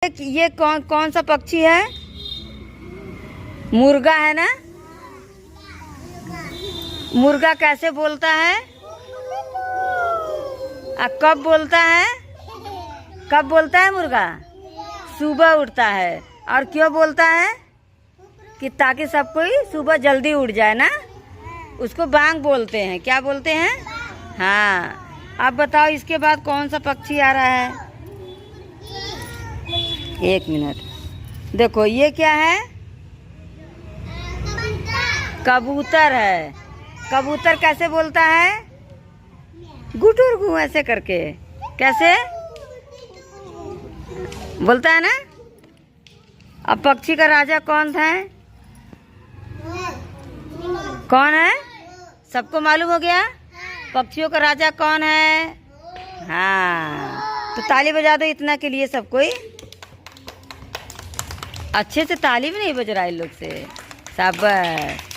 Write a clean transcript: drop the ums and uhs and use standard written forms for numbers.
ये कौन कौन सा पक्षी है? मुर्गा है ना। मुर्गा कैसे बोलता है? कब बोलता है? कब बोलता है मुर्गा? सुबह उठता है। और क्यों बोलता है? कि ताकि सब कोई सुबह जल्दी उठ जाए ना। उसको बांग बोलते हैं। क्या बोलते हैं? हाँ। अब बताओ इसके बाद कौन सा पक्षी आ रहा है? एक मिनट, देखो ये क्या है? कबूतर है। कबूतर कैसे बोलता है? गुटुर गु ऐसे करके। कैसे बोलता है ना। अब पक्षी का राजा कौन था? कौन है? सबको मालूम हो गया पक्षियों का राजा कौन है? हाँ, तो ताली बजा दो इतना के लिए सब कोई। अच्छे से ताली भी नहीं बज रहा है इन लोग से। शाबाश।